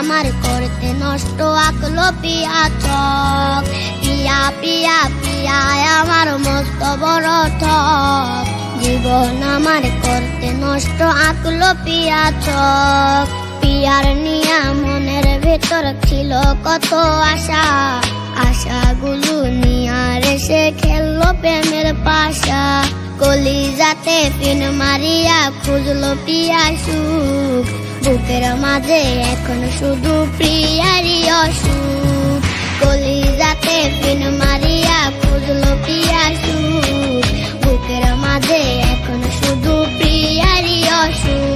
আমার করতে নষ্ট আঁকলো পিয়া চক। পিয়া পিয়া পিয়ায় আমার মস্ত বড় ঠক, জীবন আমার করতে নষ্ট আঁকলো পিয়া চক। পিয়ার নিয়া মনের ভেতর ছিল কত আশা, আশাগুলো নিয়া রেসে খেললো প্রেমের পাশা। কলিজাতে পিন মারিয়া খুঁজলো পিয়া সুখ, বুকের মাঝে এখন শুধু প্রিয়ারই অসুখ। কলিজাতে পিন মারিয়া খুঁজলো পিয়া সুখ, বুকের মাঝে এখন শুধু প্রিয়ারই অসুখ।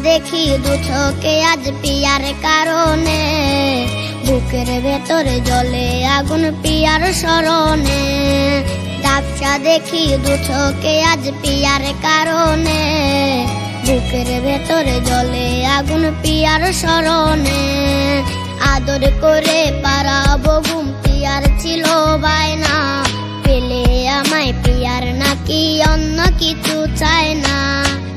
দেখি দু চোখে আজ পিয়ার কারণে, বুকের ভেতরে জ্বলে আগুন পিয়ার স্মরণে। ডাবসা দেখি দু চোখে আজ পিয়ার কারণে, বুকের ভেতরে জ্বলে আগুন পিয়ার স্মরণে। আদর করে পারাবো ঘুম পিয়ার ছিল বায়না, পেলে আমায় পিয়ার নাকি অন্য কিছু চায় না।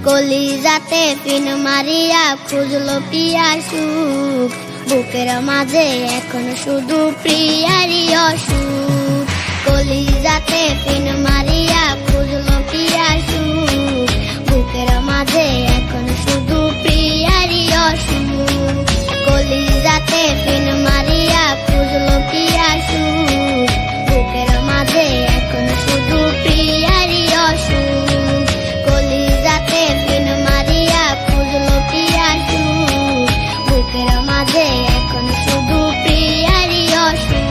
কলিজাতে পিন মারিয়া খুঁজলো পিয়া সুখ, বুকের মাঝে এখন শুধু প্রিয়ারই অসুখ। কলিজাতে পিন মারিয়া খুঁজলো পিয়া সুখ, বুকের মাঝে এখন শুধু প্রিয়ারই অসুখ। কলিজাতে পিন মারিয়া খুঁজলো পিয়া সুখ, বুকের মাঝে এখন শুধু প্রিয়ারই অসুখ। কলিজাতে পিন মারিয়া খুঁজলো পিয়া সুখ, বুকের মাঝে এখন শুধু প্রিয়ারই অসুখ।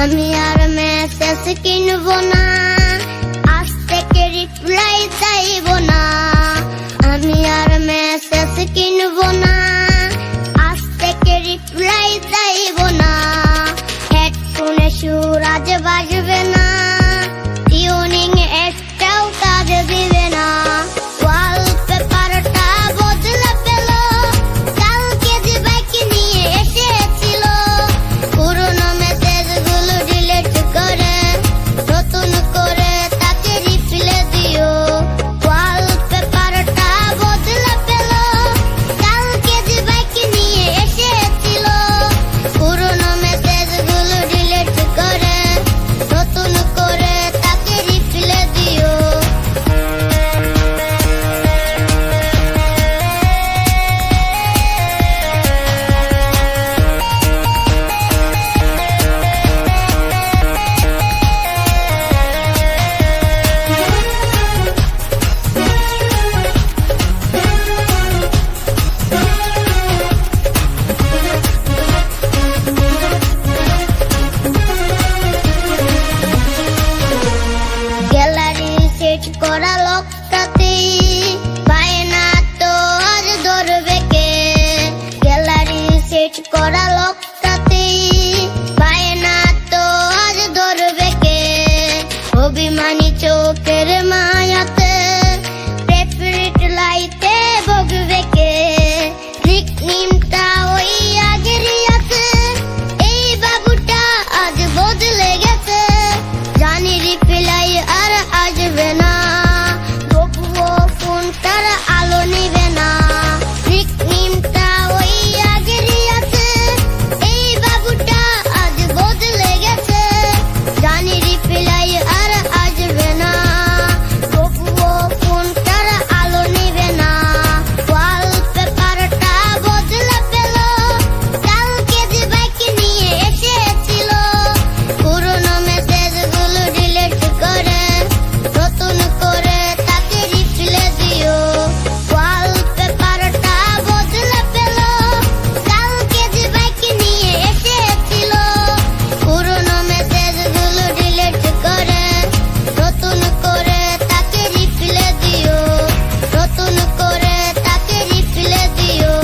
আমি আর মেসেজ কিনবো না, আজ থেকে রিপ্লাই চাইবো না। আমি আর মেসেজ কিনবো না, আজ থেকে রিপ্লাই চাইবো না। হেডফোনে সুর আজ বাজবে না, টিউনিং একটাও কাজ দিবে না। ওয়ালপেপারটা বদলে পেল, কালকে যে বাইক নিয়ে এসেছিল। পুরনো মেসেজগুলো ডিলিট করে নতুন করে তাকে রিপ্লাই দিও। ওয়ালপেপারটা বদলে পেল, কালকে যে বাইক নিয়ে এসেছিল। পুরনো মেসেজগুলো ডিলিট করে নতুন করে তাকে রিপ্লাই দিও। গ্যালারি সেট করা লোকটাতেই পায় না তো আজ ধরবে কে। গ্যালারি সেট করা লোকটাতেই পায় না তো আজ ধরবে কে। অভিমানী চোখের মায়াতে প্রেফারেট লাইতে ভোগবে কে। নিকনেমটা ওই আগেরই আছে, এই বাবুটা আজ বদলে গেছে। জানি রিপ্লাই আর আসবে না, তবুও ফোনটার আলো নিবে না। নিকনেমটা ওই আগেরই আছে, এই বাবুটা আজ বদলে গেছে। জানি রিপ্লাই আর আসবে না, তবুও ফোনটার আলো নিবে না। ওয়ালপেপারটা বদলে পেল, কালকে যে বাইক নিয়ে এসেছিল। পুরনো মেসেজগুলো ডিলিট করে নতুন করে তাকে রিপ্লাই দিও। ওয়ালপেপারটা বদলে পেল, কালকে যে বাইক নিয়ে এসেছিল। পুরনো মেসেজগুলো ডিলিট করে নতুন করে তাকে রিপ্লাই দিও। নতুন করে তাকে রিপ্লাই দিও।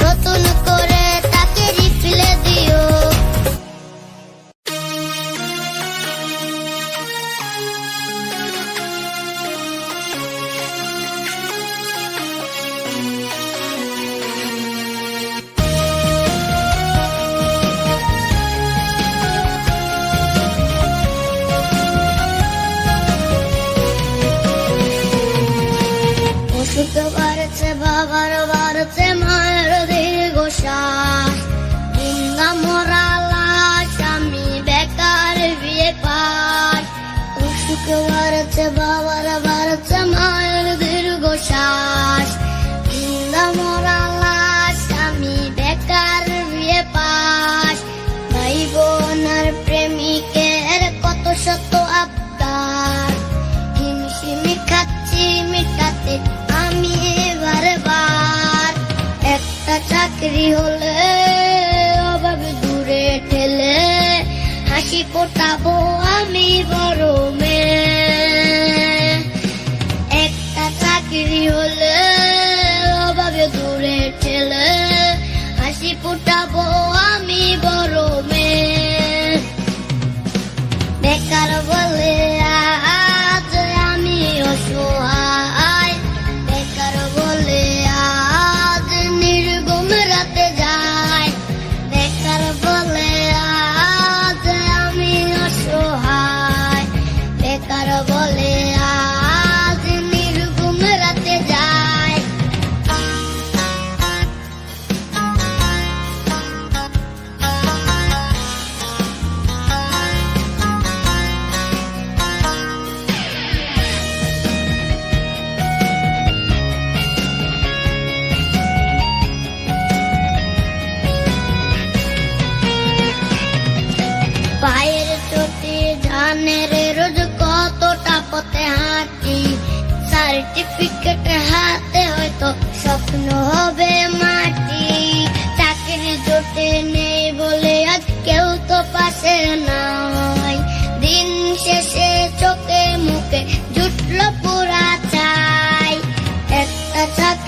নতুন করে তাকে রিপ্লাই দিও। অসুখ বাড়ছে বাবার বাড়ছে মায়ের দীর্ঘশ্বাস। কিংবা মরা লাশ, আমি বেকার বিয়ে পাশ। অসুখ বাড়ছে বাবার বাড়ছে মায়ের দীর্ঘশ্বাস। কিংবা মরা লাশ, আমি বেকার বিয়ে পাশ। ভাই বোন আর প্রেমিকের কত শত আবদার, হিমশিমি খাচ্ছি মিটাতে আমি বারবার। একটা চাকরি হলে অভাব দূরে ঠেলে হাসি ফোটাবো আমি বড় মেয়ে। একটা চাকরি হলে অভাব দূরে ঠেলে হাসি ফোটাবো আমি বড় মেয়ে। বেকার বলে আজ আমি অসহায়, বেকার বলে আজ নির্গুম রাতে যায়। বেকার বলে আজ আমি অসহায়, বেকার বলে আজ নির্গুম রাতে যায়। পায়ের চোটে জানের রোজ কতটা পথে হাঁটি। সার্টিফিকেট হাতে হয়তো স্বপ্ন হবে মাটি। চাকরি জোটে নেই বলে আজ কেউ তো পাশে না।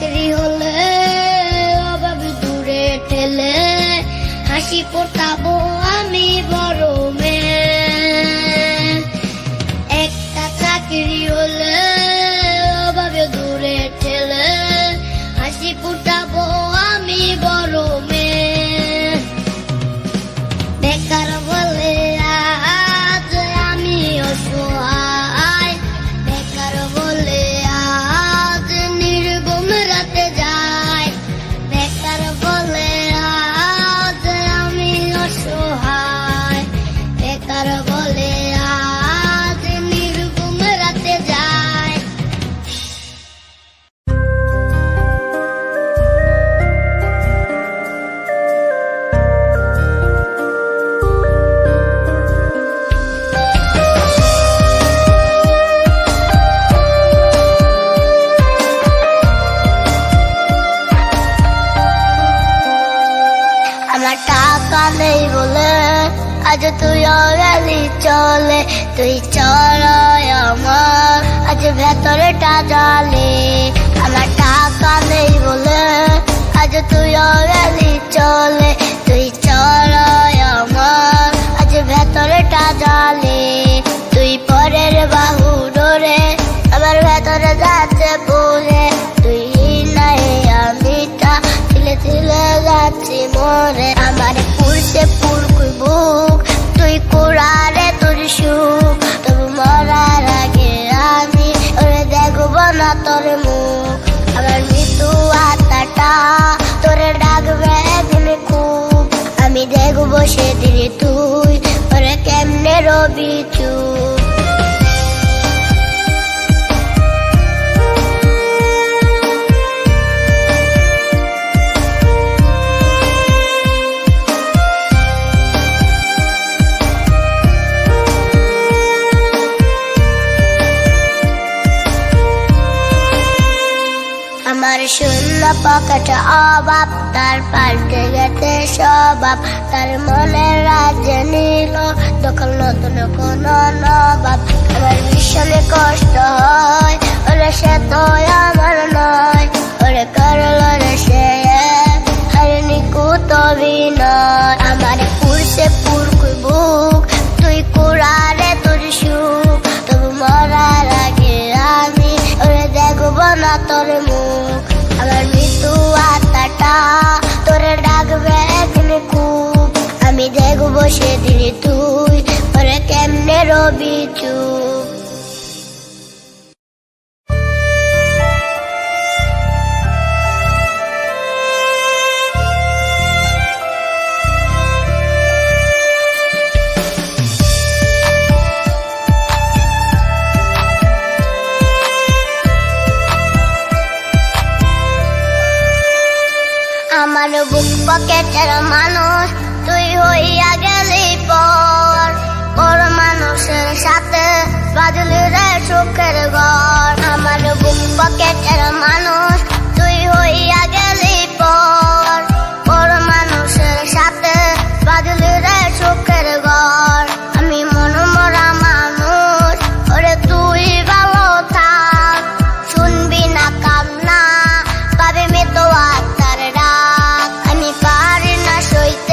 চাকরি হলে অভাবী দূরে ঠেলে হাসি ফোটাবো আমি বড় মেয়ে। একটা চাকরি হলে অভাবে দূরে ঠেলে হাসি ফোটাবো আমি বড় মেয়ে। বেকার বলে আজ আমি অসহায়, বেকার বলে আজ নির্ঘুম রাতে যাই, বেকার বলে আজ আমি অসহায়, বেকার বলে আজ নির্ঘুম রাতে যাই। আমার টাকা নেই বলে আজ তুইও গেলি চলে, তুই চড়াই আমার আজ ভেতরটা জ্বলে। আমার টাকা নেই বলে আজ তুইও গেলি চলে, তুই চড়াই আমার আজ ভেতরটা জ্বলে। তুই পরের বাহু ডোরে আমার ভেতরে যাচ্ছে পুরে, তুই নাই আমিটা তিলে তিলে যাচ্ছি মরে। আমার পুরছে পুরকুই বুক, তুই কুড়ারে তোর সুখ, তবু মরার আগে আমি ওরে দেখবো না তোর মুখ। আমার মৃত্যু আত্মাটা তোরে ডাকবে একদিন খুব, আমি দেখবো সেদিন তুই ওরে কেমনে রবি চুপ। আমার শূন্য পকেটে অভাব, তার পাল্টে গেছে স্বভাব, তার মনের রাজ্যে নিল দখল নতুন কোন নবাব। আমার ভীষণ কষ্ট হয় ওরে সে তো আমার নয়, ওরে করল রে সে হারিনি কুত বিনয়। আমার পুরছে পুরকুই বুক, তুই কুড়ারে তোর সুখ, তবু মরার আগে আমি ওরে দেখবো না তোর মুখ। আমার মৃত্যু আত্মাটা তোরে ডাকবে একদিন খুব, আমি দেখবো সেদিন তুই ওরে কেমনে রবি চুপ। আমার বুক পকেটের মানুষ তুই হইয়া গেলি পর, ওর মানুষের সাথে বাজলি রে সুখের ঘর। আমার বুক পকেটের মানুষ তুই হইয়া গেলি পর, ওর মানুষের সাথে বাজলি রে সুখের ঘর। আমি মনমরা মানুষ ওরে তুই ভালো থাক, শুনবি না কান্না পাবে মে তো আত্মার ডাক। আমি পারি না সইতে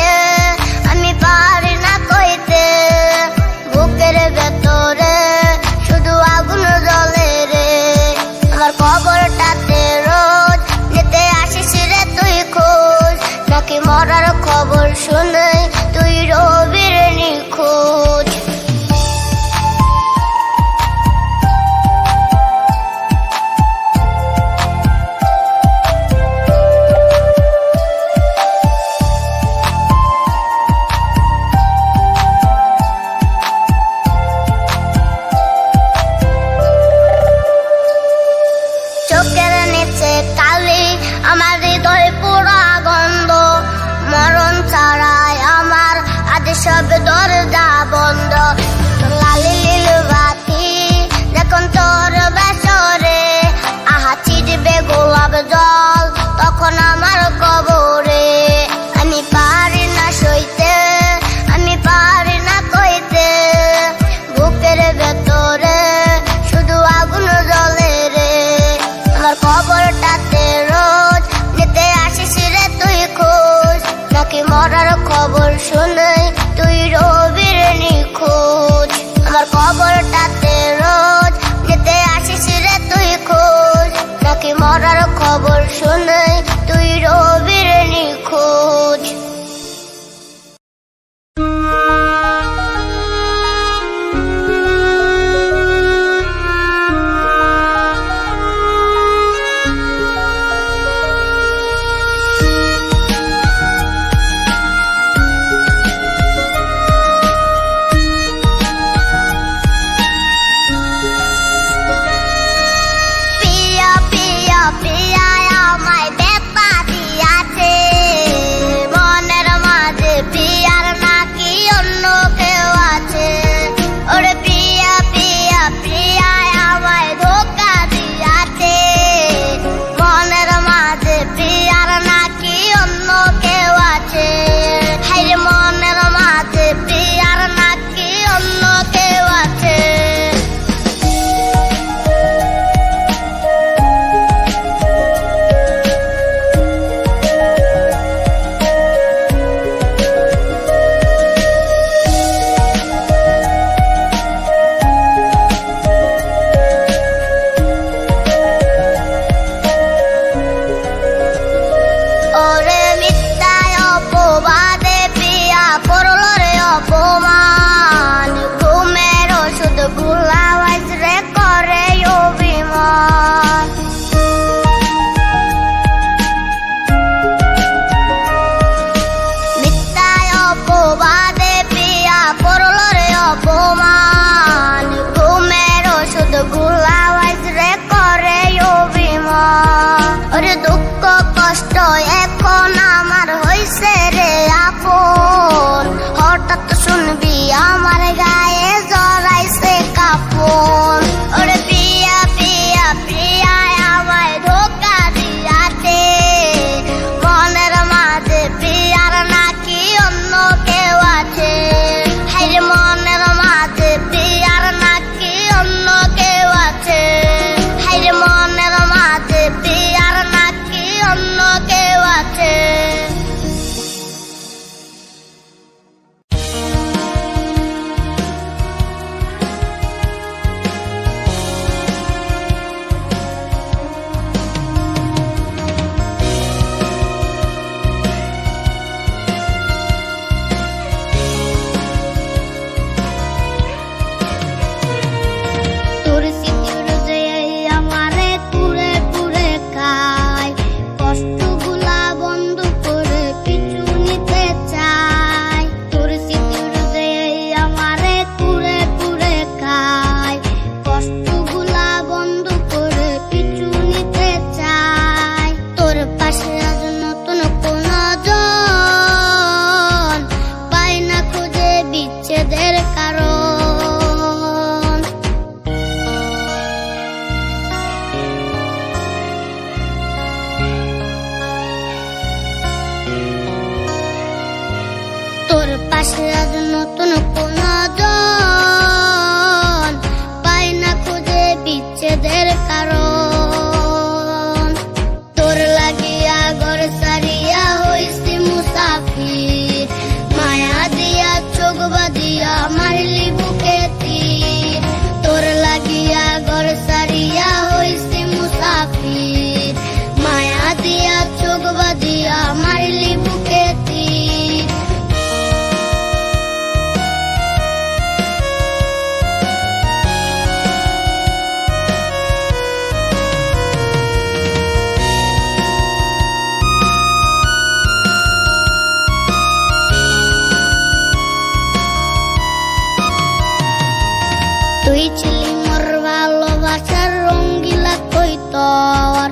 তুই ছিলি মোর ভালোবাসার রঙ্গিলা কৈতর,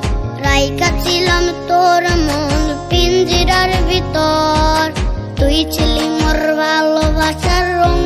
রাইকা ছিলাম তোর মন পিঞ্জিরার ভিতর। তুই ছিলি মোর ভালোবাসার রঙ